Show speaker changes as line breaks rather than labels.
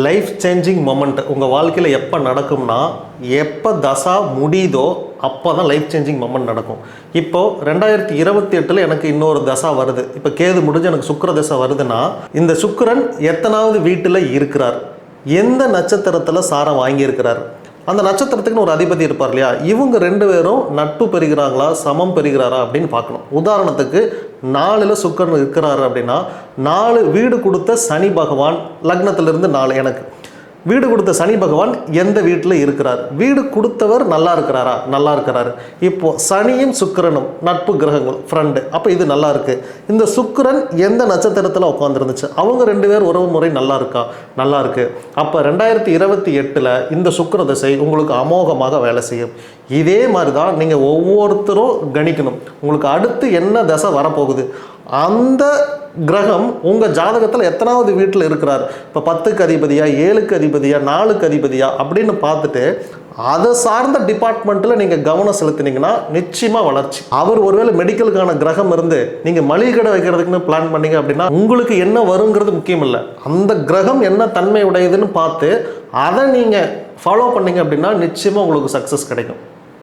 Life changing moment உங்கள் வாழ்க்கையில் எப்போ நடக்கும்னா, எப்போ தசா முடியுதோ அப்போ தான் லைஃப் சேஞ்சிங் மொமெண்ட் நடக்கும். இப்போது 2028 எனக்கு இன்னொரு தசா வருது. இப்போ கேது முடிஞ்சு எனக்கு சுக்கிர தசை வருதுன்னா, இந்த சுக்கிரன் எத்தனாவது வீட்டில் இருக்கிறார், எந்த நட்சத்திரத்தில் சாரம் வாங்கியிருக்கிறார், அந்த நட்சத்திரத்துக்குன்னு ஒரு அதிபதி இருப்பார் இல்லையா, இவங்க 2 பேரும் நட்பு பெறுகிறாங்களா, சமம் பெறுகிறாரா அப்படின்னு பார்க்கணும். உதாரணத்துக்கு 4ல் சுக்கிரன் இருக்கிறாரு அப்படின்னா, 4 வீடு கொடுத்த சனி பகவான் லக்னத்திலிருந்து 4 எனக்கு வீடு கொடுத்த சனி பகவான் எந்த வீட்டில் இருக்கிறார், வீடு கொடுத்தவர் நல்லா இருக்கிறாரா, நல்லா இருக்கிறாரு. இப்போது சனியும் சுக்கிரனும் நட்பு கிரகங்கள் ஃப்ரெண்டு, அப்போ இது நல்லா இருக்குது. இந்த சுக்கிரன் எந்த நட்சத்திரத்தில் உட்காந்துருந்துச்சு, அவங்க 2 பேர் உறவு முறை நல்லா இருக்கா, நல்லா இருக்குது. அப்போ 2028 இந்த சுக்கிர திசை உங்களுக்கு அமோகமாக வேலை செய்யும். இதே மாதிரி தான் நீங்கள் ஒவ்வொருத்தரும் கணிக்கணும். உங்களுக்கு அடுத்து என்ன தசை வரப்போகுது, அந்த கிரகம் உங்கள் ஜாதகத்தில் எத்தனாவது வீட்டில் இருக்கிறார், இப்போ 10க்கு அதிபதியா, 7க்கு அதிபதியா, 4க்கு அதிபதியா அப்படின்னு பார்த்துட்டு அதை சார்ந்த டிபார்ட்மெண்ட்டில் நீங்கள் கவனம் செலுத்தினீங்கன்னா நிச்சயமாக வளர்ச்சி. அவர் ஒருவேளை மெடிக்கலுக்கான கிரகம் இருந்து நீங்கள் மளிகை கடை வைக்கிறதுக்குன்னு பிளான் பண்ணீங்க அப்படின்னா, உங்களுக்கு என்ன வருங்கிறது முக்கியம் இல்லை, அந்த கிரகம் என்ன தன்மை உடையதுன்னு பார்த்து அதை நீங்கள் ஃபாலோ பண்ணீங்க அப்படின்னா நிச்சயமாக உங்களுக்கு சக்ஸஸ் கிடைக்கும்.